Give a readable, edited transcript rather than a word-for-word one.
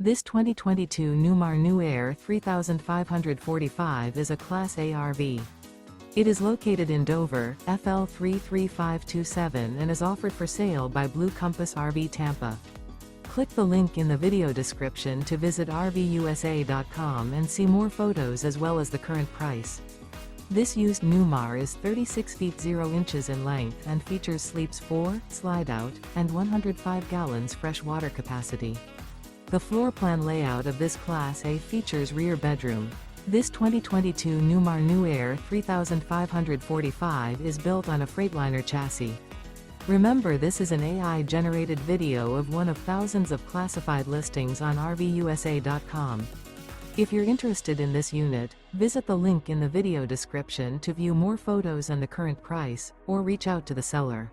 This 2022 Newmar New Aire 3545 is a Class A RV. It is located in Dover, FL 33527 and is offered for sale by Blue Compass RV Tampa. Click the link in the video description to visit RVUSA.com and see more photos as well as the current price. This used Newmar is 36 feet 0 inches in length and features sleeps 4, slide-out, and 105 gallons fresh water capacity. The floor plan layout of this Class A features rear bedroom. This 2022 Newmar New Aire 3545 is built on a Freightliner chassis. Remember, this is an AI-generated video of one of thousands of classified listings on RVUSA.com. If you're interested in this unit, visit the link in the video description to view more photos and the current price, or reach out to the seller.